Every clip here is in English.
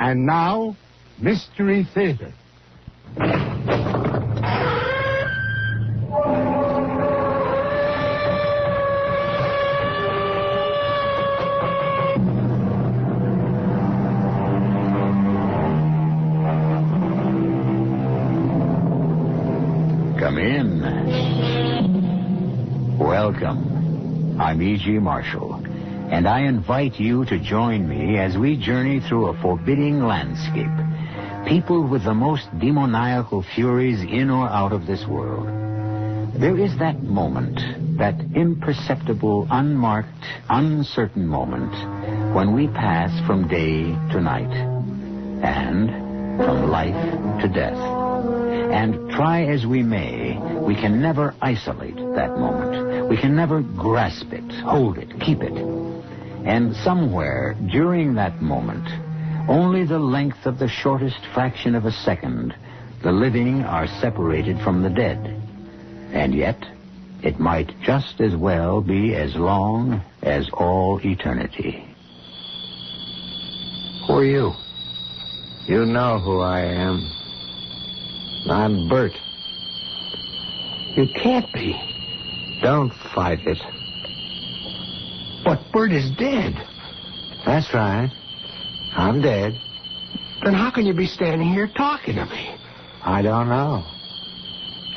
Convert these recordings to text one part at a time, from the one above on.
And now, Mystery Theater. Come in. Welcome. I'm E.G. Marshall, and I invite you to join me as we journey through a forbidding landscape, peopled with the most demoniacal furies in or out of this world. There is that moment, that imperceptible, unmarked, uncertain moment, when we pass from day to night, and from life to death. And try as we may, we can never isolate that moment. We can never grasp it, hold it, keep it. And somewhere during that moment, only the length of the shortest fraction of a second, the living are separated from the dead. And yet, it might just as well be as long as all eternity. Who are you? You know who I am. I'm Bert. You can't be. Don't fight it. But Bert is dead. That's right. I'm dead. Then how can you be standing here talking to me? I don't know.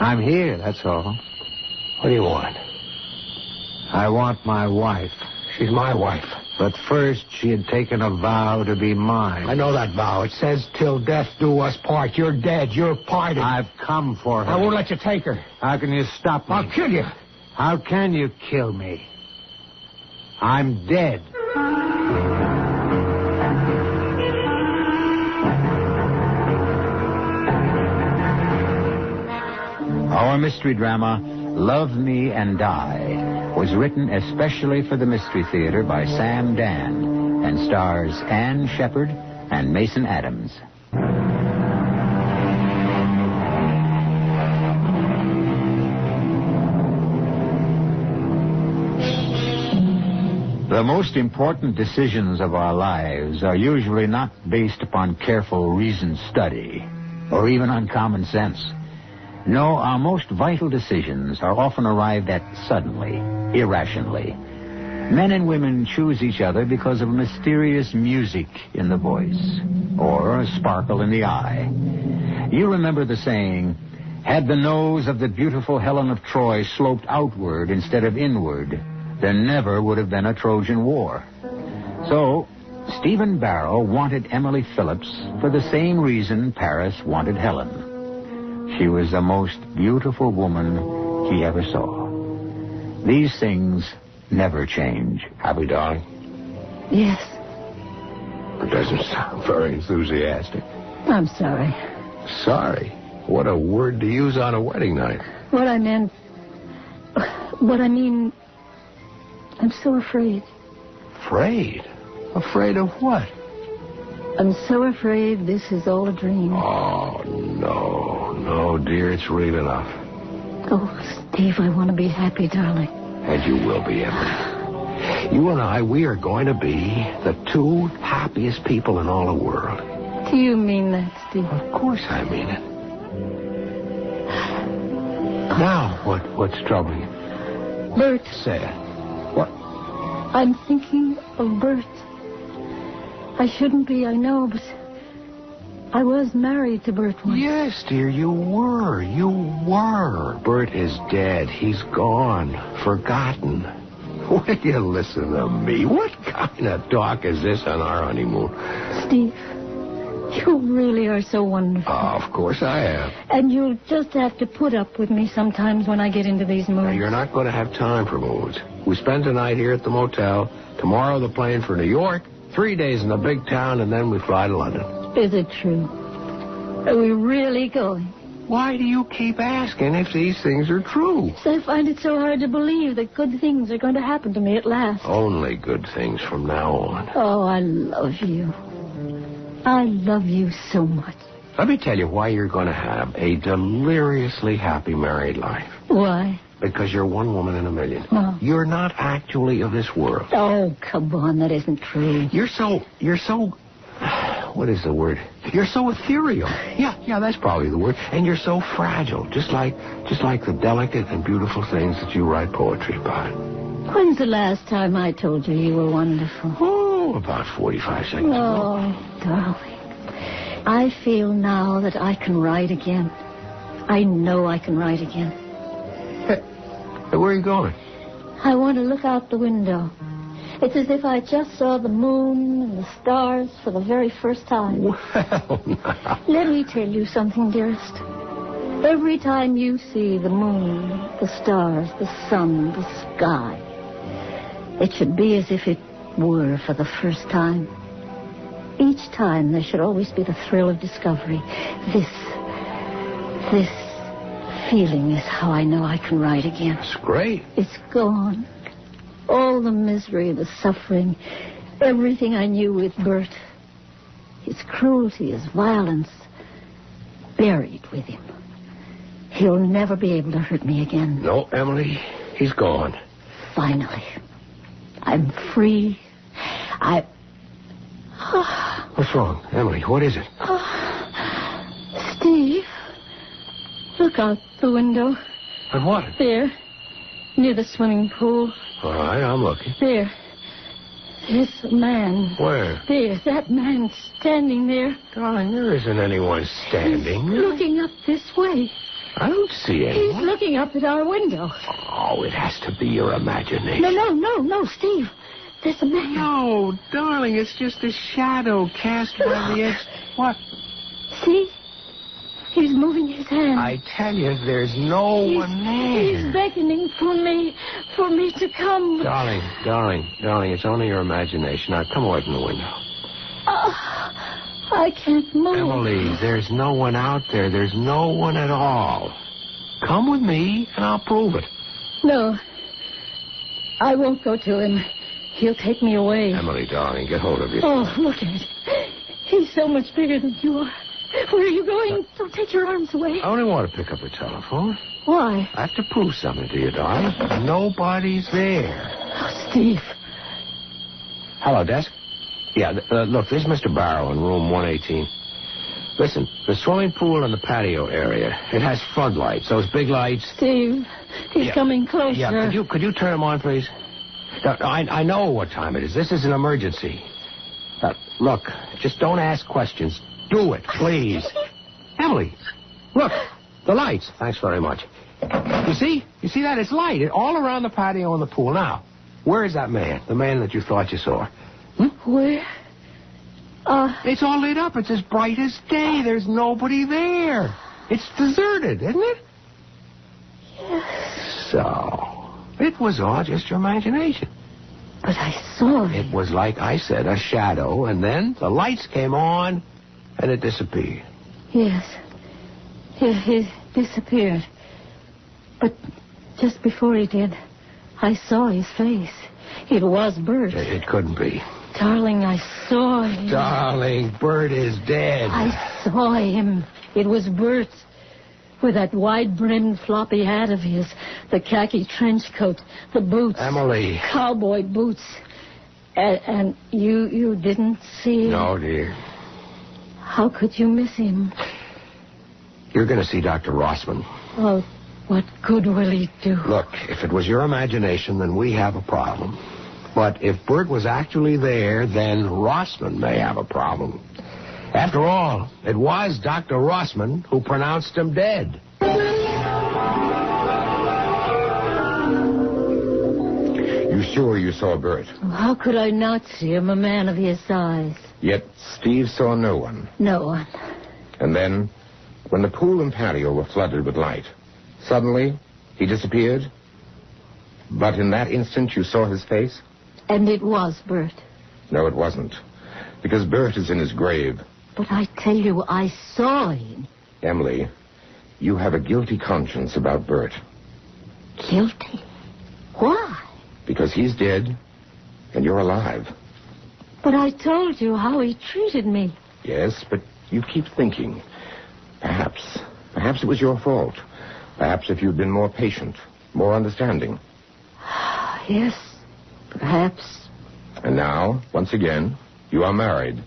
I'm here, that's all. What do you want? I want my wife. She's my wife. But first, she had taken a vow to be mine. I know that vow. It says, till death do us part. You're dead. You're parted. I've come for her. I won't let you take her. How can you stop me? I'll kill you. How can you kill me? I'm dead. Our mystery drama, Love Me and Die, was written especially for the Mystery Theater by Sam Dann and stars Ann Sheppard and Mason Adams. The most important decisions of our lives are usually not based upon careful reasoned study or even on common sense. No, our most vital decisions are often arrived at suddenly, irrationally. Men and women choose each other because of mysterious music in the voice or a sparkle in the eye. You remember the saying, had the nose of the beautiful Helen of Troy sloped outward instead of inward, there never would have been a Trojan War. So, Stephen Barrow wanted Emily Phillips for the same reason Paris wanted Helen. She was the most beautiful woman he ever saw. These things never change. Happy, darling? Yes. It doesn't sound very enthusiastic. I'm sorry. Sorry? What a word to use on a wedding night. What I mean, I'm so afraid. Afraid? Afraid of what? I'm so afraid this is all a dream. Oh, no. No, dear, it's real enough. Oh, Steve, I want to be happy, darling. And you will be, Emily. You and I, we are going to be the two happiest people in all the world. Do you mean that, Steve? Of course I mean it. Now, what's troubling you? Bert. Say it. What? I'm thinking of Bert. I shouldn't be, I know, but I was married to Bert once. Yes, dear, you were. You were. Bert is dead. He's gone. Forgotten. Will you listen to me? What kind of talk is this on our honeymoon? Steve, you really are so wonderful. Oh, of course I am. And you'll just have to put up with me sometimes when I get into these moods. Now, you're not going to have time for moods. We spend the night here at the motel. Tomorrow the plane for New York. 3 days in the big town, and then we fly to London. Is it true? Are we really going? Why do you keep asking if these things are true? So I find it so hard to believe that good things are going to happen to me at last. Only good things from now on. Oh, I love you. I love you so much. Let me tell you why you're going to have a deliriously happy married life. Why? Because you're one woman in a million. Oh. You're not actually of this world. Oh, come on, that isn't true. You're so, what is the word? You're so ethereal. Yeah, that's probably the word. And you're so fragile, just like the delicate and beautiful things that you write poetry about. When's the last time I told you you were wonderful? Oh, about 45 seconds ago. Oh, darling. I feel now that I can write again. I know I can write again. Hey, where are you going? I want to look out the window. It's as if I just saw the moon and the stars for the very first time. Well, now. Let me tell you something, dearest. Every time you see the moon, the stars, the sun, the sky, it should be as if it were for the first time. Each time there should always be the thrill of discovery. This feeling is how I know I can write again. That's great. It's gone. All the misery, the suffering, everything I knew with Bert. His cruelty, his violence, buried with him. He'll never be able to hurt me again. No, Emily, he's gone. Finally. I'm free. What's wrong? Emily, what is it? Steve, look out the window. And what? There, near the swimming pool. All right, I'm looking. There. There's a man. Where? There, that man standing there. Darling, there isn't anyone standing. He's looking up this way. I don't see anyone. He's looking up at our window. Oh, it has to be your imagination. No, Steve. There's a man. No, darling, it's just a shadow cast by the edge. What? See? He's moving his hand. I tell you, there's no one there. He's beckoning for me to come. Darling, it's only your imagination. Now, come away from the window. I can't move. Emily, there's no one out there. There's no one at all. Come with me, and I'll prove it. No. I won't go to him. He'll take me away. Emily, darling, get hold of yourself. Oh, look at it. He's so much bigger than you are. Where are you going? Don't take your arms away. I only want to pick up the telephone. Why? I have to prove something to you, darling. Nobody's there. Oh, Steve. Hello, desk. Yeah, look, this is Mr. Barrow in room 118. Listen, the swimming pool and the patio area, it has floodlights, those big lights. Steve, he's coming closer. Yeah, could you turn them on, please? Now, I know what time it is. This is an emergency. Look, just don't ask questions. Do it, please. Emily, look, the lights. Thanks very much. You see? You see that? It's light all around the patio and the pool. Now, where is that man? The man that you thought you saw? Where? It's all lit up. It's as bright as day. There's nobody there. It's deserted, isn't it? Yes. So, it was all just your imagination. But I saw him. It was like I said, a shadow, and then the lights came on, and it disappeared. Yes. He disappeared. But just before he did, I saw his face. It was Bert. It couldn't be. Darling, I saw him. Darling, Bert is dead. I saw him. It was Bert. With that wide-brimmed floppy hat of his, the khaki trench coat, the boots. Emily. Cowboy boots. And you didn't see him? No, dear. How could you miss him? You're going to see Dr. Rossman. Oh, what good will he do? Look, if it was your imagination, then we have a problem. But if Bert was actually there, then Rossman may have a problem. After all, it was Dr. Rossman who pronounced him dead. You sure you saw Bert? How could I not see him, a man of his size? Yet Steve saw no one. No one. And then, when the pool and patio were flooded with light, suddenly he disappeared? But in that instant you saw his face? And it was Bert. No, it wasn't. Because Bert is in his grave. But I tell you, I saw him. Emily, you have a guilty conscience about Bert. Guilty? Why? Because he's dead, and you're alive. But I told you how he treated me. Yes, but you keep thinking. Perhaps it was your fault. Perhaps if you'd been more patient, more understanding. Yes, perhaps. And now, once again, you are married.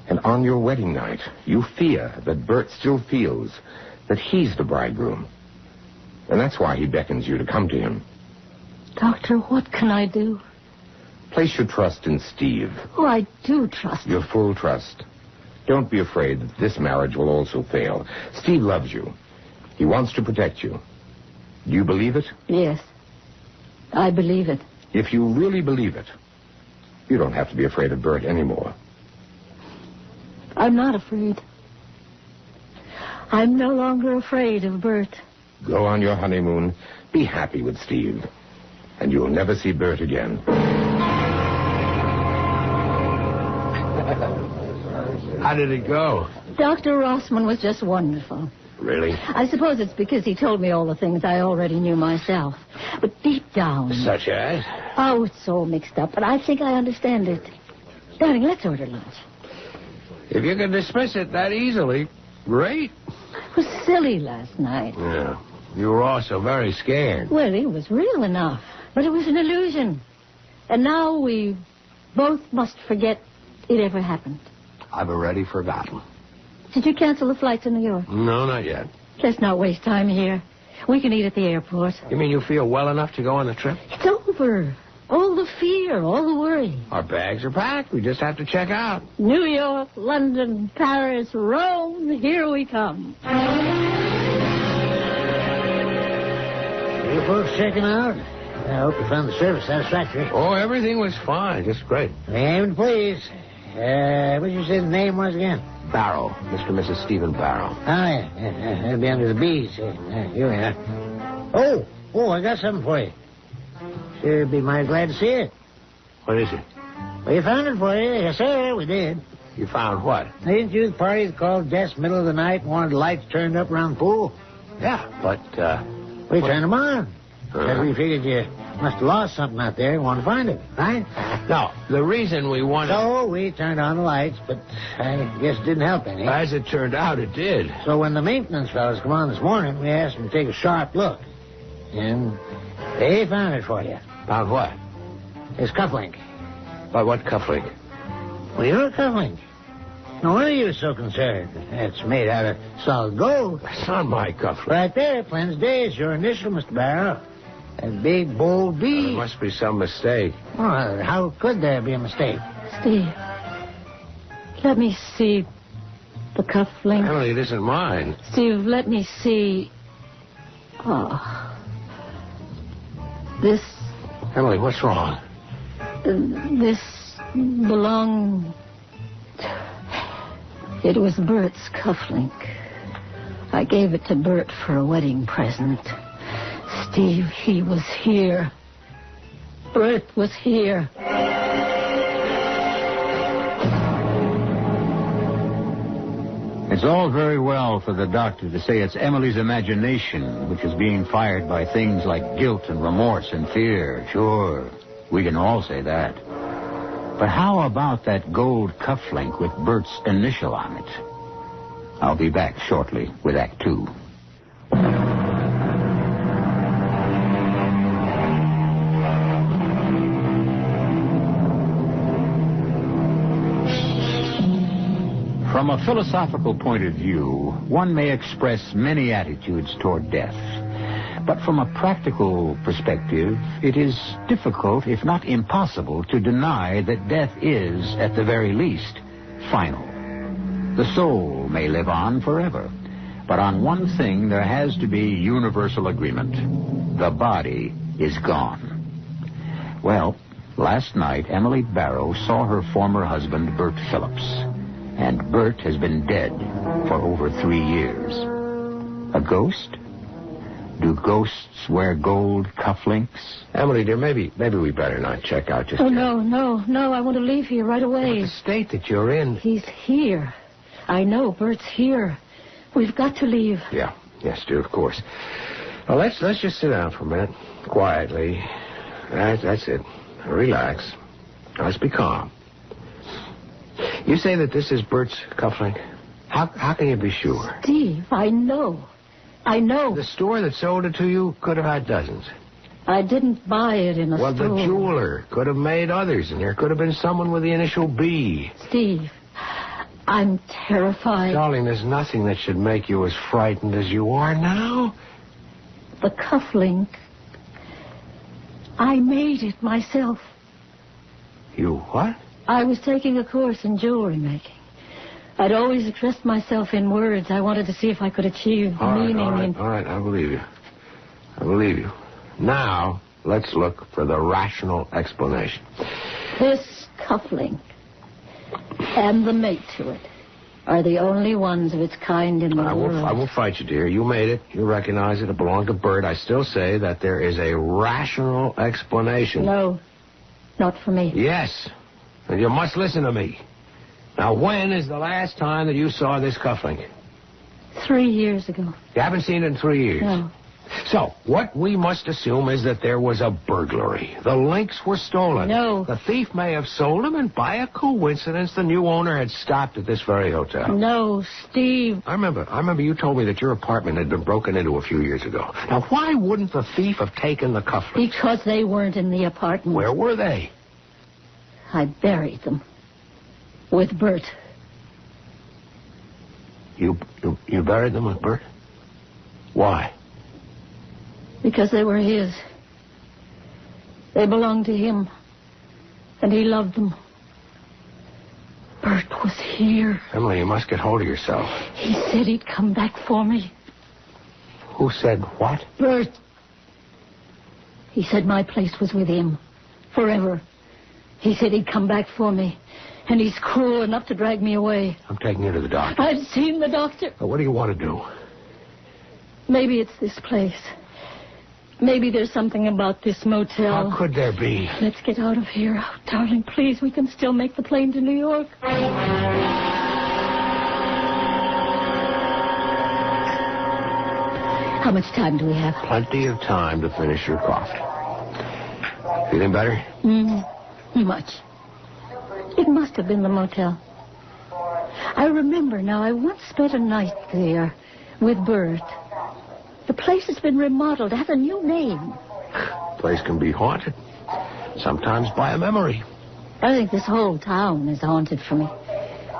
And on your wedding night, you fear that Bert still feels that he's the bridegroom. And that's why he beckons you to come to him. Doctor, what can I do? Place your trust in Steve. Oh, I do trust Your full trust. Don't be afraid that this marriage will also fail. Steve loves you. He wants to protect you. Do you believe it? Yes, I believe it. If you really believe it, you don't have to be afraid of Bert anymore. I'm not afraid. I'm no longer afraid of Bert. Go on your honeymoon. Be happy with Steve. And you'll never see Bert again. How did it go? Dr. Rossman was just wonderful. Really? I suppose it's because he told me all the things I already knew myself. But deep down... Such as? Oh, it's all mixed up, but I think I understand it. Darling, let's order lunch. If you can dismiss it that easily, great. I was silly last night. Yeah. You were also very scared. Well, it was real enough, but it was an illusion. And now we both must forget it ever happened. I've already forgotten. Did you cancel the flight to New York? No, not yet. Let's not waste time here. We can eat at the airport. You mean you feel well enough to go on the trip? It's over. All the fear, all the worry. Our bags are packed. We just have to check out. New York, London, Paris, Rome, here we come. You folks checking out? I hope you found the service satisfactory. Oh, everything was fine. Just great. Name, please. What did you say the name was again? Barrow. Mr. and Mrs. Stephen Barrow. Oh, yeah. That'll be under the B's. Here we are. Oh, I got something for you. Sure be mighty glad to see it. What is it? We found it for you. Yes, sir, we did. You found what? Ain't you the party that called just middle of the night and wanted the lights turned up around the pool? Yeah, but, We turned them on. Because we figured you must have lost something out there and wanted to find it, right? No, the reason we wanted... So we turned on the lights, but I guess it didn't help any. As it turned out, it did. So when the maintenance fellas come on this morning, we asked them to take a sharp look. And they found it for you. Found what? It's cufflink. By what cufflink? Well, your cufflink. No wonder you were so concerned. It's made out of solid gold. That's not my cufflink. Right there, plain as day, is your initial, Mr. Barrow. That big, bold B. There must be some mistake. Well, how could there be a mistake? Steve, let me see the cufflink. Emily, it isn't mine. Steve, let me see... Oh. This... Emily, what's wrong? This belonged... It was Bert's cufflink. I gave it to Bert for a wedding present. Steve, he was here. Bert was here. It's all very well for the doctor to say it's Emily's imagination which is being fired by things like guilt and remorse and fear. Sure, we can all say that. But how about that gold cufflink with Bert's initial on it? I'll be back shortly with Act 2. From a philosophical point of view, one may express many attitudes toward death. But from a practical perspective, it is difficult, if not impossible, to deny that death is, at the very least, final. The soul may live on forever, but on one thing there has to be universal agreement. The body is gone. Well, last night, Emily Barrow saw her former husband, Bert Phillips, and Bert has been dead for over 3 years. A ghost? Do ghosts wear gold cufflinks? Emily, dear, maybe we better not check out just Oh, yet. no. I want to leave here right away. But the state that you're in... He's here. I know, Bert's here. We've got to leave. Yeah, yes, dear, of course. Well, let's just sit down for a minute, quietly. That's it. Relax. Let's be calm. You say that this is Bert's cufflink? How can you be sure? Steve, I know. The store that sold it to you could have had dozens. I didn't buy it in a store. Well, the jeweler could have made others, and there could have been someone with the initial B. Steve, I'm terrified. Darling, there's nothing that should make you as frightened as you are now. The cufflink. I made it myself. You what? I was taking a course in jewelry making. I'd always expressed myself in words. I wanted to see if I could achieve meaning. All right, I believe you. I believe you. Now, let's look for the rational explanation. This cufflink and the mate to it are the only ones of its kind in the world. I will fight you, dear. You made it. You recognize it. It belonged to Bert. I still say that there is a rational explanation. No, not for me. Yes, and you must listen to me. Now, when is the last time that you saw this cufflink? 3 years ago. You haven't seen it in 3 years? No. So, what we must assume is that there was a burglary. The links were stolen. No. The thief may have sold them, and by a coincidence, the new owner had stopped at this very hotel. No, Steve. I remember you told me that your apartment had been broken into a few years ago. Now, why wouldn't the thief have taken the cufflinks? Because they weren't in the apartment. Where were they? I buried them. With Bert. You buried them with Bert? Why? Because they were his. They belonged to him. And he loved them. Bert was here. Emily, you must get hold of yourself. He said he'd come back for me. Who said what? Bert. He said my place was with him. Forever. He said he'd come back for me. And he's cruel enough to drag me away. I'm taking you to the doctor. I've seen the doctor. But what do you want to do? Maybe it's this place. Maybe there's something about this motel. How could there be? Let's get out of here. Oh, darling, please, we can still make the plane to New York. How much time do we have? Plenty of time to finish your coffee. Feeling better? Much. It must have been the motel. I remember now, I once spent a night there with Bert. The place has been remodeled, has a new name. The place can be haunted. Sometimes by a memory. I think this whole town is haunted for me.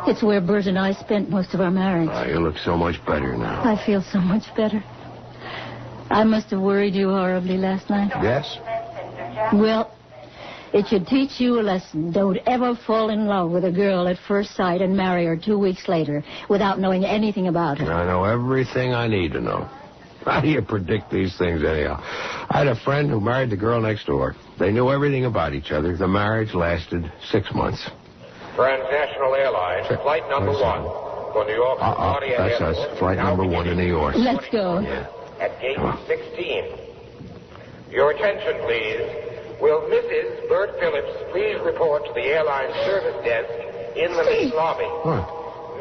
It's where Bert and I spent most of our marriage. You look so much better now. I feel so much better. I must have worried you horribly last night. Yes? Well, it should teach you a lesson. Don't ever fall in love with a girl at first sight and marry her 2 weeks later without knowing anything about her. I know everything I need to know. How do you predict these things anyhow? I had a friend who married the girl next door. They knew everything about each other. The marriage lasted 6 months. Transnational Airlines, flight number 1 for New York. That's us. Flight number 1 to New York. Let's go. Yeah. At gate 16. Your attention, please. Will Mrs. Bert Phillips please report to the airline service desk in the main lobby? What?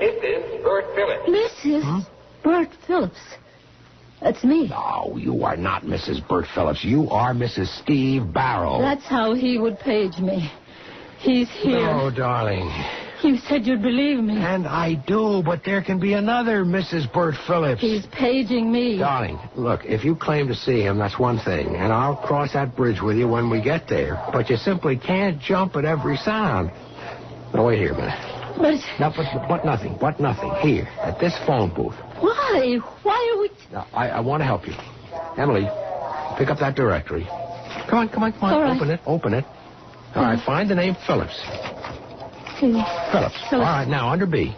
Mrs. Bert Phillips. Mrs. Bert Phillips. That's me. No, you are not Mrs. Bert Phillips. You are Mrs. Steve Barrow. That's how he would page me. He's here. No, darling. You said you'd believe me. And I do, but there can be another Mrs. Bert Phillips. He's paging me. Darling, look, if you claim to see him, that's one thing, and I'll cross that bridge with you when we get there. But you simply can't jump at every sound. Now, wait here a minute. But... No, but nothing. Here, at this phone booth. Why? Why are we... Now, I want to help you. Emily, pick up that directory. Come on. All right. Open it. All right, find the name Phillips. Phillips. All right, now, under B.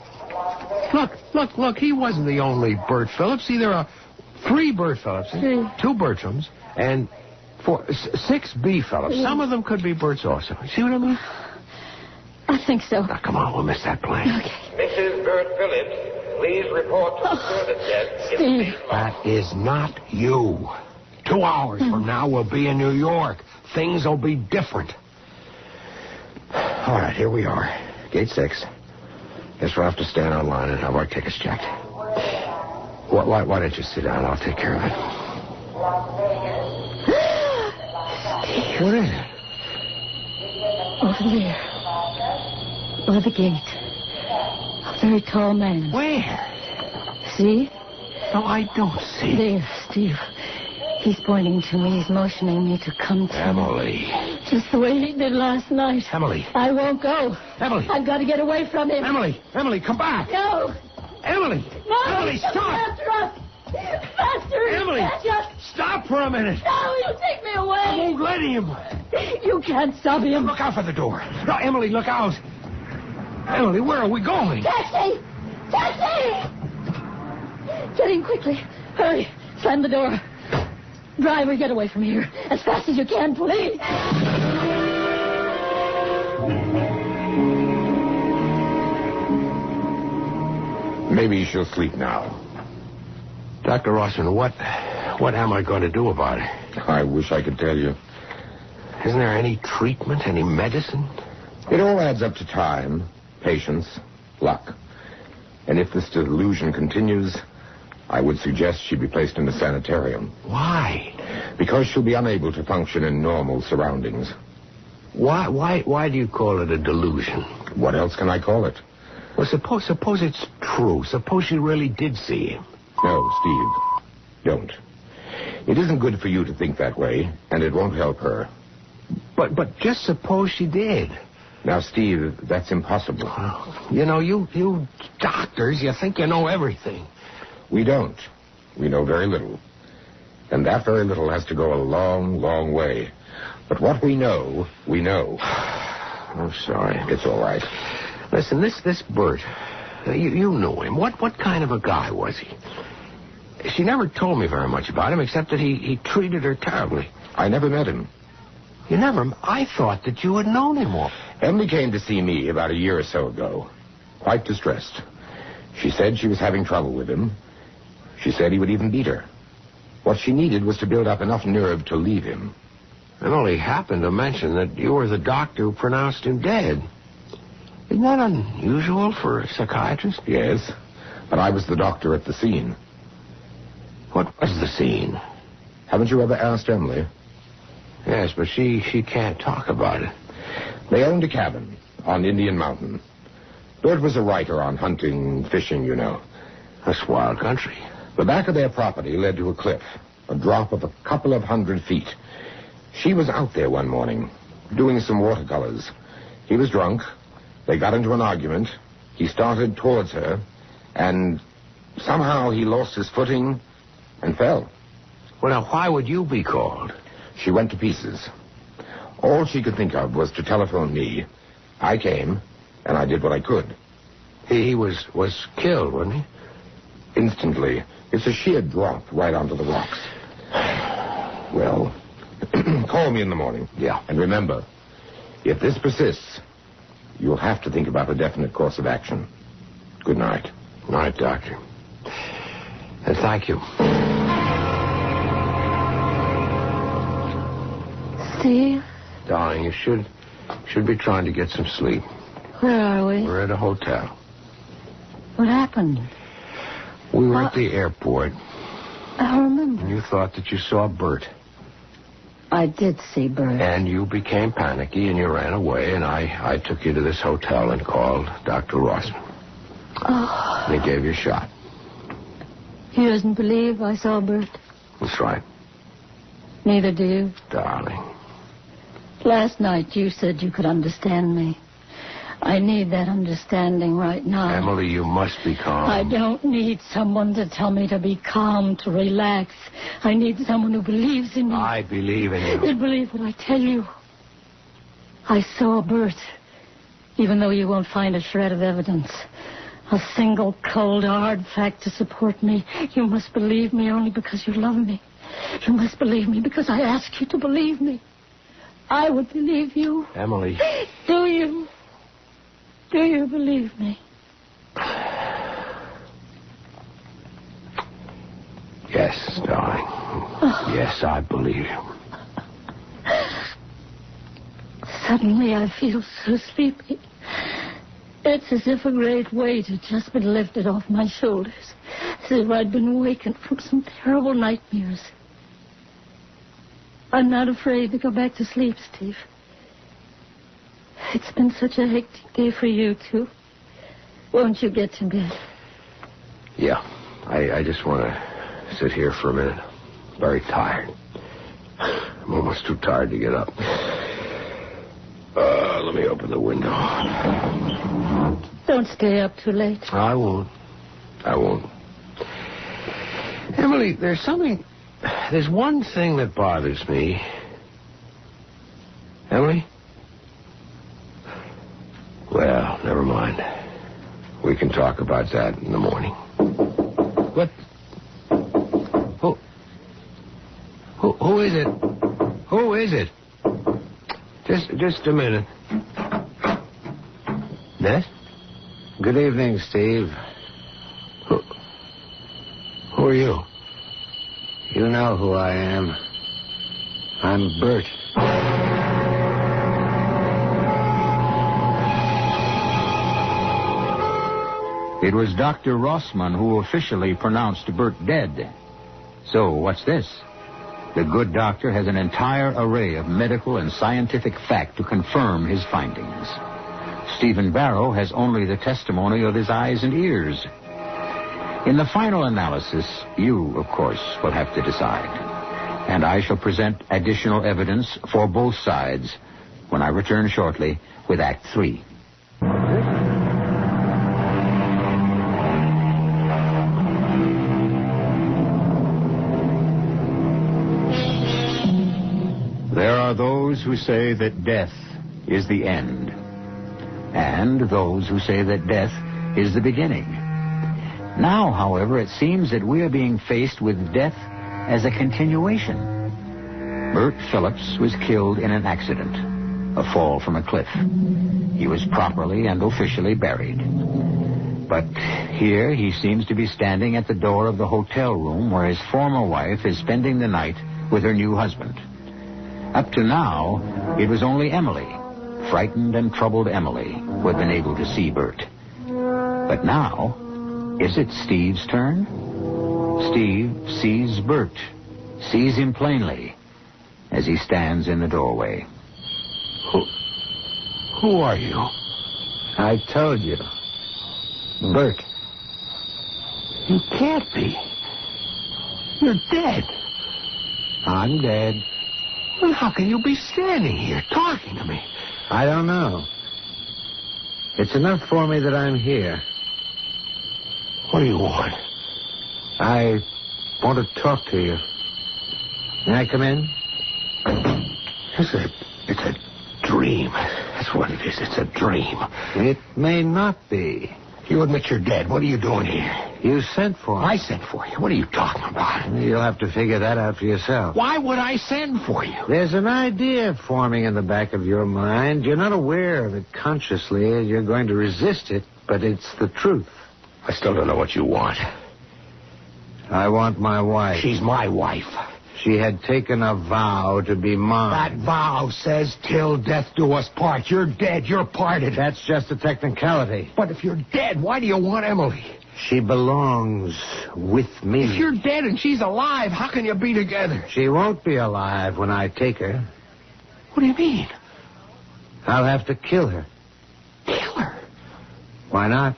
Look, he wasn't the only Bert Phillips. There are 3 Bert Phillips, 2 Bertrams, and 6 B Phillips. Some of them could be Berts also. See what I mean? I think so. Now, come on, we'll miss that plane. Okay. Mrs. Bert Phillips, please report to the service desk in the main lobby. That is not you. 2 hours from now, we'll be in New York. Things will be different. All right, here we are. Gate 6. Guess we'll have to stand online and have our tickets checked. Why don't you sit down? I'll take care of it. What is it? Over there. By the gate. A very tall man. Where? See? No, I don't see. There, Steve. He's pointing to me. He's motioning me to come to him. Emily. Just the way he did last night. Emily. I won't go. Emily. I've got to get away from him. Emily, come back. No. Emily. No, Emily, he's coming stop. after us. Faster. Emily. Stop for a minute. No, he'll take me I away. won't let him. You can't stop him. Look out for the door. No, Emily, look out. Emily, where are we going? Taxi! Taxi! Get in quickly. Hurry. Slam the door. Driver, get away from here. As fast as you can, please. Maybe she'll sleep now. Dr. Rossman, what am I going to do about it? I wish I could tell you. Isn't there any treatment, any medicine? It all adds up to time, patience, luck. And if this delusion continues, I would suggest she be placed in a sanitarium. Why? Because she'll be unable to function in normal surroundings. Why do you call it a delusion? What else can I call it? Well, suppose it's true. Suppose she really did see him. No, Steve, don't. It isn't good for you to think that way, and it won't help her. But just suppose she did. Now, Steve, that's impossible. You know, you doctors, you think you know everything. We don't. We know very little. And that very little has to go a long, long way. But what we know, we know. I'm sorry. It's all right. Listen, this Bert, you knew him. What kind of a guy was he? She never told me very much about him, except that he treated her terribly. I never met him. You never? I thought that you had known him all. Emily came to see me about a year or so ago, quite distressed. She said she was having trouble with him. She said he would even beat her. What she needed was to build up enough nerve to leave him. And only happened to mention that you were the doctor who pronounced him dead. Isn't that unusual for a psychiatrist? Yes, but I was the doctor at the scene. What was the scene? Haven't you ever asked Emily? Yes, but she can't talk about it. They owned a cabin on Indian Mountain. Bert was a writer on hunting, fishing, you know. That's wild country. The back of their property led to a cliff, a drop of a couple of 100 feet. She was out there one morning, doing some watercolors. He was drunk. They got into an argument. He started towards her, and somehow he lost his footing and fell. Well, now, why would you be called? She went to pieces. All she could think of was to telephone me. I came, and I did what I could. He was killed, wasn't he? Instantly. It's a sheer drop right onto the rocks. Well, call me in the morning. Yeah. And remember, if this persists, you'll have to think about a definite course of action. Good night. Night, Doctor. And thank you. Steve? Darling, you should be trying to get some sleep. Where are we? We're at a hotel. What happened? We were at the airport, I remember. and you thought that you saw Bert. I did see Bert. And you became panicky, and you ran away, and I took you to this hotel and called Dr. Rossman. Oh. And he gave you a shot. He doesn't believe I saw Bert. That's right. Neither do you. Darling. Last night you said you could understand me. I need that understanding right now. Emily, you must be calm. I don't need someone to tell me to be calm, to relax. I need someone who believes in me. I believe in you. You'll believe what I tell you. I saw Bert, even though you won't find a shred of evidence. A single cold, hard fact to support me. You must believe me only because you love me. You must believe me because I ask you to believe me. I would believe you. Emily. Do you? Do you believe me? Yes, darling. Oh. Yes, I believe you. Suddenly I feel so sleepy. It's as if a great weight had just been lifted off my shoulders. As if I'd been awakened from some terrible nightmares. I'm not afraid to go back to sleep, Steve. It's been such a hectic day for you, too. Won't you get to bed? Yeah. I just want to sit here for a minute. Very tired. I'm almost too tired to get up. Let me open the window. Don't stay up too late. I won't. Emily, there's one thing that bothers me. Emily? Well, never mind. We can talk about that in the morning. What? Who is it? Who is it? Just a minute. Ned? Good evening, Steve. Who are you? You know who I am. I'm Bert. It was Dr. Rossman who officially pronounced Bert dead. So, what's this? The good doctor has an entire array of medical and scientific fact to confirm his findings. Stephen Barrow has only the testimony of his eyes and ears. In the final analysis, you, of course, will have to decide. And I shall present additional evidence for both sides when I return shortly with Act 3. There are those who say that death is the end, and those who say that death is the beginning. Now, however, it seems that we are being faced with death as a continuation. Bert Phillips was killed in an accident, a fall from a cliff. He was properly and officially buried. But here he seems to be standing at the door of the hotel room where his former wife is spending the night with her new husband. Up to now, it was only Emily, frightened and troubled Emily, who had been able to see Bert. But now, is it Steve's turn? Steve sees Bert, sees him plainly, as he stands in the doorway. Who are you? I told you. Bert. You can't be. You're dead. I'm dead. Well, how can you be standing here talking to me? I don't know. It's enough for me that I'm here. What do you want? I want to talk to you. May I come in? It's a dream. That's what it is. It's a dream. It may not be. You admit you're dead. What are you doing here? You sent for me. I sent for you. What are you talking about? You'll have to figure that out for yourself. Why would I send for you? There's an idea forming in the back of your mind. You're not aware of it consciously. You're going to resist it, but it's the truth. I still don't know what you want. I want my wife. She's my wife. She had taken a vow to be mine. That vow says till death do us part. You're dead. You're parted. That's just a technicality. But if you're dead, why do you want Emily? She belongs with me. If you're dead and she's alive, how can you be together? She won't be alive when I take her. What do you mean? I'll have to kill her. Kill her? Why not?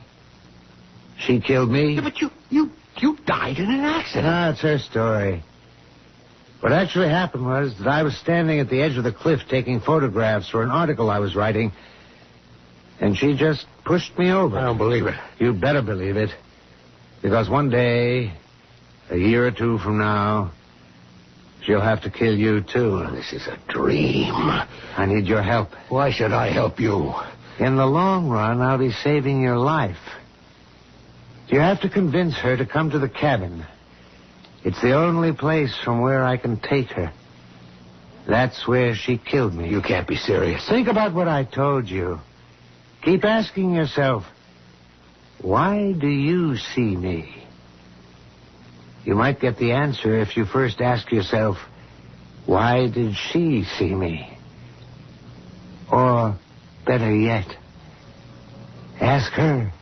She killed me. Yeah, but you died in an accident. That's her story. What actually happened was that I was standing at the edge of the cliff taking photographs for an article I was writing, and she just pushed me over. I don't believe it. You'd better believe it. Because one day, a year or two from now, she'll have to kill you, too. Oh, this is a dream. I need your help. Why should I help you? In the long run, I'll be saving your life. You have to convince her to come to the cabin. It's the only place from where I can take her. That's where she killed me. You can't be serious. Think about what I told you. Keep asking yourself, why do you see me? You might get the answer if you first ask yourself, why did she see me? Or, better yet, ask her.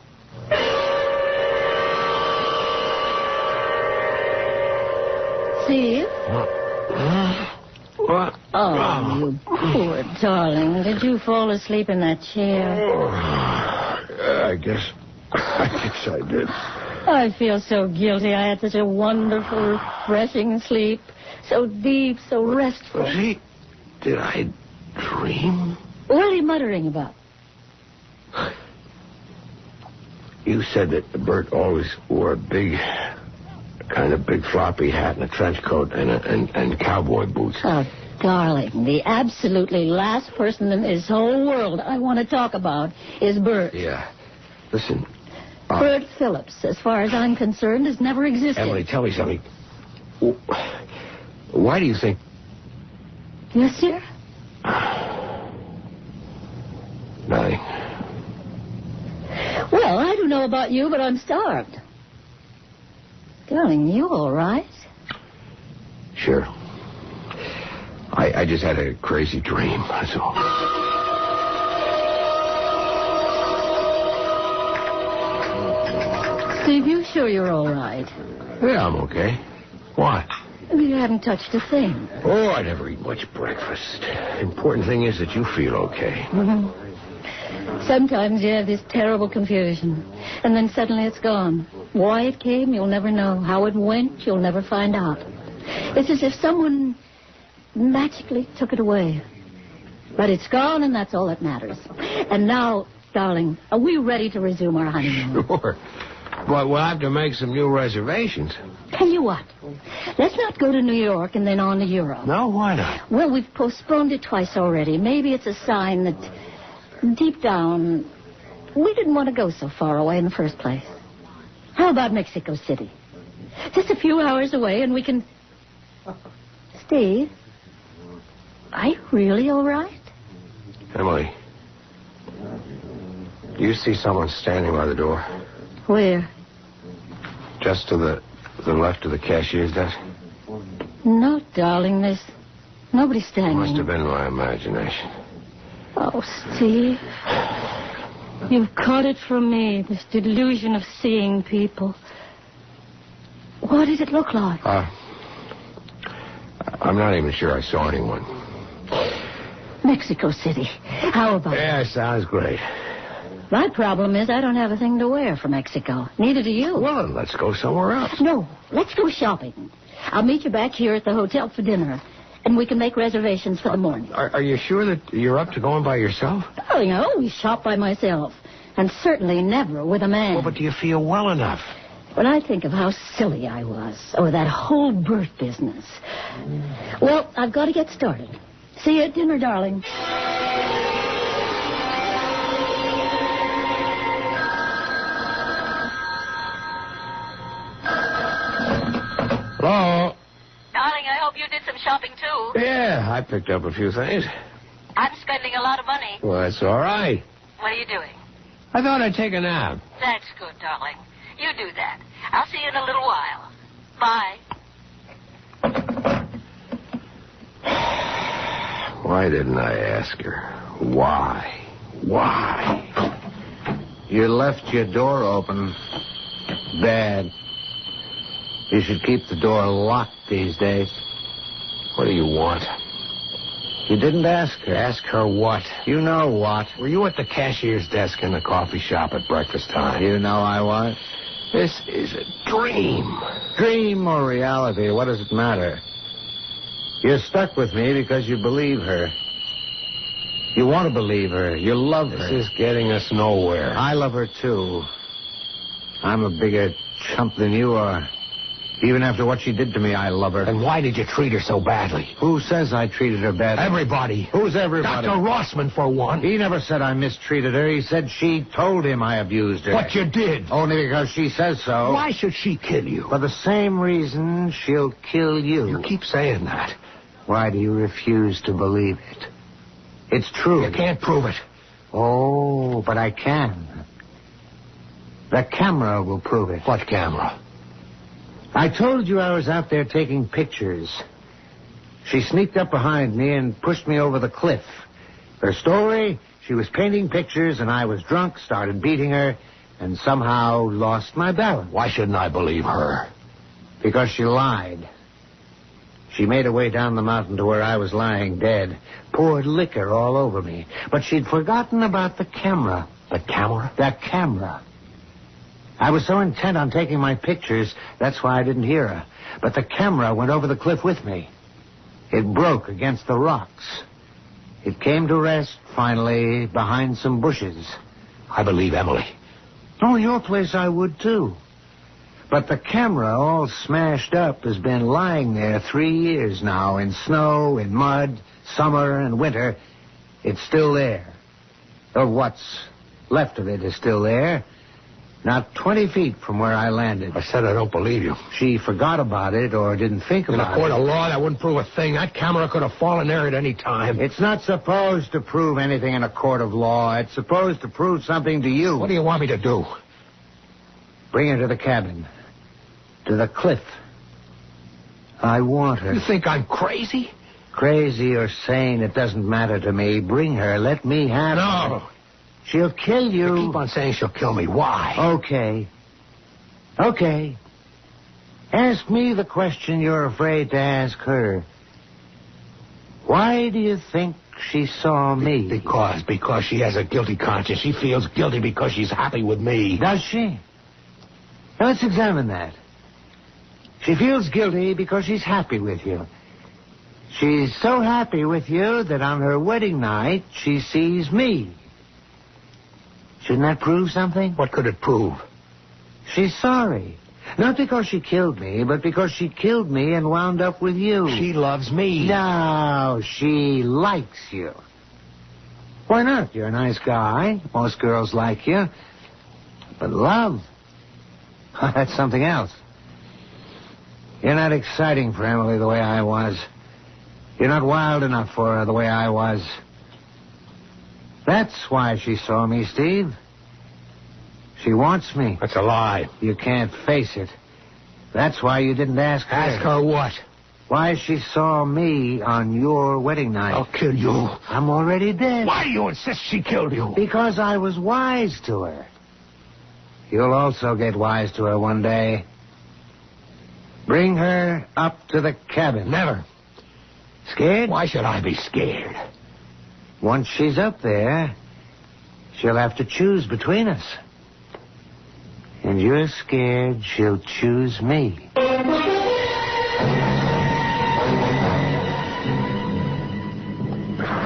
Steve? What? Oh, you poor darling. Did you fall asleep in that chair? I guess I did. I feel so guilty. I had such a wonderful, refreshing sleep. So deep, so restful. See, did I dream? What are you muttering about? You said that Bert always wore a big floppy hat and a trench coat and cowboy boots. Oh, darling, the absolutely last person in this whole world I want to talk about is Bert. Yeah. Listen. Bert Phillips, as far as I'm concerned, has never existed. Emily, tell me something. Why do you think... Yes, dear? Nothing. Well, I don't know about you, but I'm starved. Darling, you all right? Sure. I just had a crazy dream, that's all. Steve, you sure you're all right? Yeah, I'm okay. Why? You haven't touched a thing. Oh, I never eat much breakfast. Important thing is that you feel okay. Mm-hmm. Sometimes you have this terrible confusion, and then suddenly it's gone. Why it came, you'll never know. How it went, you'll never find out. It's as if someone magically took it away. But it's gone, and that's all that matters. And now, darling, are we ready to resume our honeymoon? Sure. But we'll have to make some new reservations. Tell you what, let's not go to New York and then on to Europe. No, why not? Well, we've postponed it twice already. Maybe it's a sign that deep down we didn't want to go so far away in the first place. How about Mexico City? Just a few hours away and we can... Steve, are you really all right? Emily, do you see someone standing by the door? Where? Just to the left of the cashier's desk? No, darling, there's nobody standing. Must have been my imagination. Oh, Steve. You've caught it from me, this delusion of seeing people. What did it look like? I'm not even sure I saw anyone. Mexico City. How about it? Yeah, sounds great. My problem is I don't have a thing to wear for Mexico. Neither do you. Well, then let's go somewhere else. No, let's go shopping. I'll meet you back here at the hotel for dinner, and we can make reservations for the morning. Are you sure that you're up to going by yourself? Darling, I always shop by myself, and certainly never with a man. Well, but do you feel well enough? When I think of how silly I was, or that whole Bert business. Well, I've got to get started. See you at dinner, darling. Hello? Darling, I hope you did some shopping, too. Yeah, I picked up a few things. I'm spending a lot of money. Well, that's all right. What are you doing? I thought I'd take a nap. That's good, darling. You do that. I'll see you in a little while. Bye. Why didn't I ask her? Why? You left your door open. Bad. You should keep the door locked these days. What do you want? You didn't ask her. Ask her what? You know what. Were you at the cashier's desk in the coffee shop at breakfast time? You know I was. This is a dream. Dream or reality, what does it matter? You're stuck with me because you believe her. You want to believe her. You love her. This is getting us nowhere. I love her, too. I'm a bigger chump than you are. Even after what she did to me, I love her. And why did you treat her so badly? Who says I treated her badly? Everybody. Who's everybody? Dr. Rossman, for one. He never said I mistreated her. He said she told him I abused her. But you did. Only because she says so. Why should she kill you? For the same reason she'll kill you. You keep saying that. Why do you refuse to believe it? It's true. You can't prove it. Oh, but I can. The camera will prove it. What camera? I told you I was out there taking pictures. She sneaked up behind me and pushed me over the cliff. Her story, she was painting pictures and I was drunk, started beating her, and somehow lost my balance. Why shouldn't I believe her? Because she lied. She made her way down the mountain to where I was lying dead, poured liquor all over me. But she'd forgotten about the camera. The camera? That camera. I was so intent on taking my pictures, that's why I didn't hear her. But the camera went over the cliff with me. It broke against the rocks. It came to rest, finally, behind some bushes. I believe Emily. Oh, your place I would, too. But the camera, all smashed up, has been lying there 3 years now, in snow, in mud, summer and winter. It's still there. Or what's left of it is still there. Not 20 feet from where I landed. I said I don't believe you. She forgot about it or didn't think In a about court it. of law, that wouldn't prove a thing. That camera could have fallen there at any time. It's not supposed to prove anything in a court of law. It's supposed to prove something to you. What do you want me to do? Bring her to the cabin. To the cliff. I want her. You think I'm crazy? Crazy or sane, it doesn't matter to me. Bring her. Let me have her. No. She'll kill you. You keep on saying she'll kill me. Why? Okay. Ask me the question you're afraid to ask her. Why do you think she saw me? Because she has a guilty conscience. She feels guilty because she's happy with me. Does she? Now, let's examine that. She feels guilty because she's happy with you. She's so happy with you that on her wedding night, she sees me. Shouldn't that prove something? What could it prove? She's sorry. Not because she killed me, but because she killed me and wound up with you. She loves me. No, she likes you. Why not? You're a nice guy. Most girls like you. But love, that's something else. You're not exciting for Emily the way I was. You're not wild enough for her the way I was. That's why she saw me, Steve. She wants me. That's a lie. You can't face it. That's why you didn't ask her. Ask her what? Why she saw me on your wedding night. I'll kill you. I'm already dead. Why do you insist she killed you? Because I was wise to her. You'll also get wise to her one day. Bring her up to the cabin. Never. Scared? Why should I be scared? Once she's up there, she'll have to choose between us. And you're scared she'll choose me.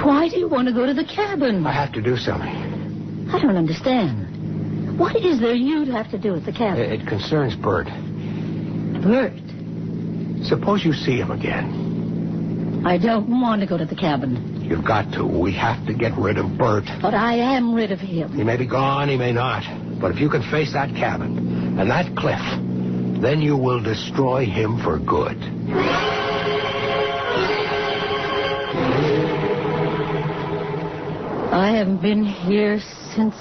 Why do you want to go to the cabin? I have to do something. I don't understand. What is there you'd have to do at the cabin? It concerns Bert. Bert, Suppose you see him again. I don't want to go to the cabin. You've got to. We have to get rid of Bert. But I am rid of him. He may be gone, he may not. But if you can face that cabin and that cliff, then you will destroy him for good. I haven't been here since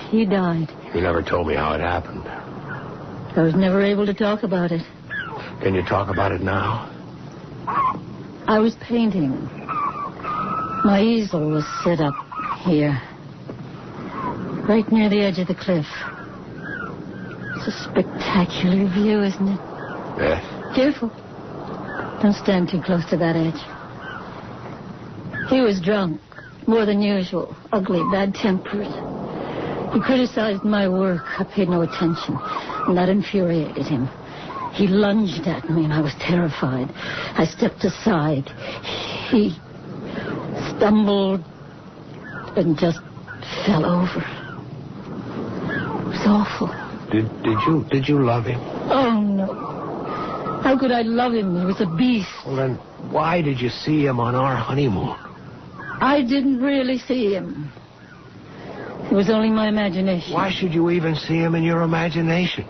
he died. You never told me how it happened. I was never able to talk about it. Can you talk about it now? I was painting. My easel was set up here, right near the edge of the cliff. It's a spectacular view, isn't it? Yes. Careful. Don't stand too close to that edge. He was drunk, more than usual, ugly, bad-tempered. He criticized my work. I paid no attention, and that infuriated him. He lunged at me, and I was terrified. I stepped aside. He stumbled and just fell over. It was awful. Did you love him? Oh, no. How could I love him? He was a beast. Well, then why did you see him on our honeymoon? I didn't really see him. It was only my imagination. Why should you even see him in your imagination?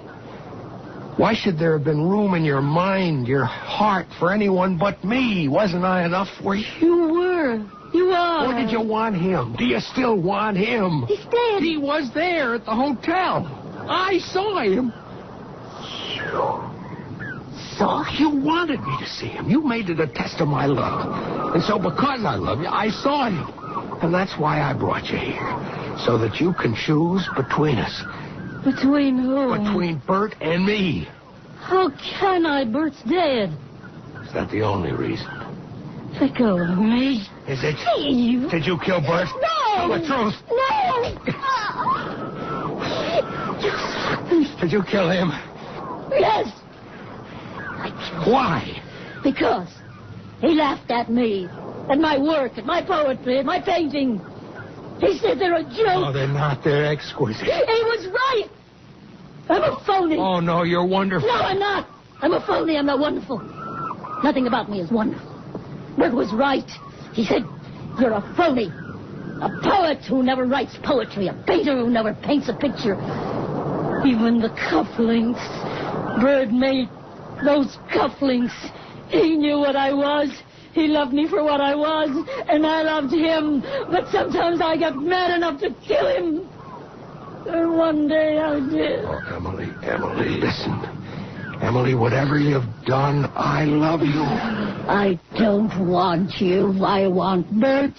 Why should there have been room in your mind, your heart, for anyone but me? Wasn't I enough for you? You were. You are. Or did you want him? Do you still want him? He's dead. He was there at the hotel. I saw him. Saw him? You wanted me to see him. You made it a test of my love. And so because I love you, I saw him. And that's why I brought you here. So that you can choose between us. Between whom? Between Bert and me. How can I? Bert's dead. Is that the only reason? Let go of me. Is it? Steve. Did you kill Bert? No. Tell the truth. No. Did you kill him? Yes. I killed him. Why? Because he laughed at me. and my work, and my poetry, and my painting. He said they're a joke. Oh, they're not. They're exquisite. He was right. I'm a phony. Oh, no, you're wonderful. No, I'm not. I'm a phony. I'm not wonderful. Nothing about me is wonderful. Bert was right. He said, you're a phony. A poet who never writes poetry. A painter who never paints a picture. Even the cufflinks. Bert made those cufflinks. He knew what I was. He loved me for what I was, and I loved him. But sometimes I got mad enough to kill him. And one day I did. Oh, Emily, listen. Emily, whatever you've done, I love you. I don't want you. I want Bert.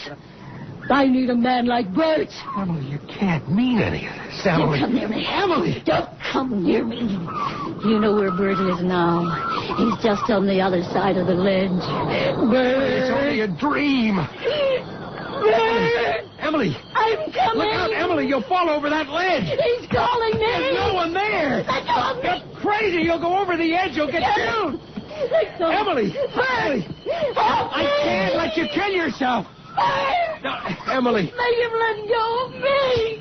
I need a man like Bert. Emily, you can't mean any of this, Emily. Don't come near me. Emily! Don't come near me. You know where Bert is now. He's just on the other side of the ledge. Bert! It's only a dream. Bert! Emily! I'm coming! Look out, Emily! You'll fall over that ledge! He's calling me! There's no one there! Let go of me! You're crazy! You'll go over the edge! You'll get killed! Let go. Emily! Bert! Emily! Help I me! can't let you kill yourself! Bert! No, Emily! Make him let go of me!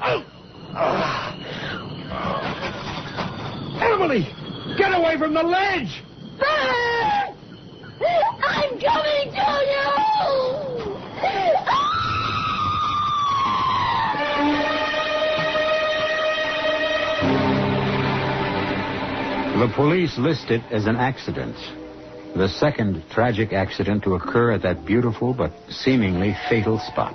Emily! Get away from the ledge! Bert! I'm coming to you! The police list it as an accident. The second tragic accident to occur at that beautiful but seemingly fatal spot.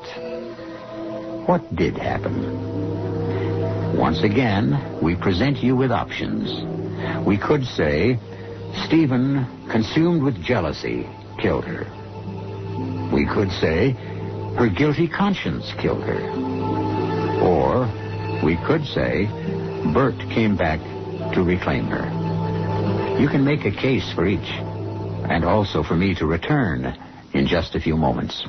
What did happen? Once again, we present you with options. We could say, Stephen, consumed with jealousy, killed her. We could say, her guilty conscience killed her. Or we could say, Bert came back to reclaim her. You can make a case for each, and also for me to return in just a few moments.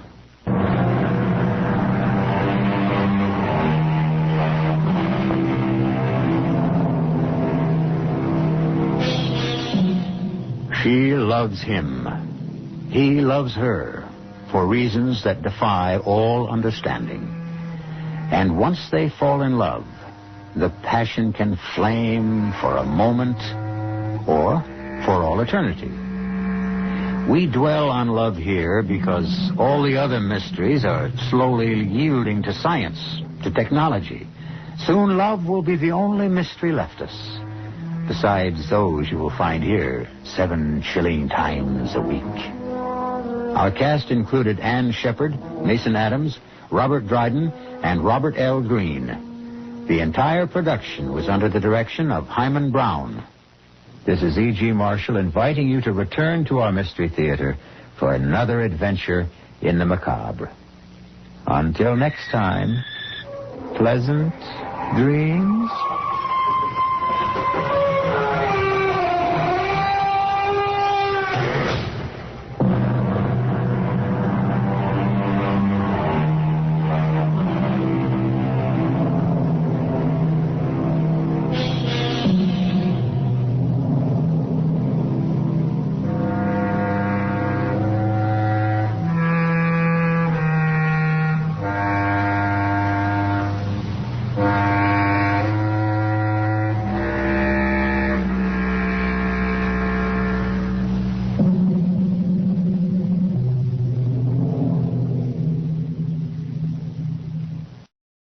She loves him. He loves her for reasons that defy all understanding. And once they fall in love, the passion can flame for a moment or for all eternity. We dwell on love here because all the other mysteries are slowly yielding to science, to technology. Soon love will be the only mystery left us. Besides those you will find here 7 chilling times a week. Our cast included Ann Sheppard, Mason Adams, Robert Dryden, and Robert L. Green. The entire production was under the direction of Hyman Brown. This is E.G. Marshall inviting you to return to our Mystery Theater for another adventure in the macabre. Until next time, pleasant dreams.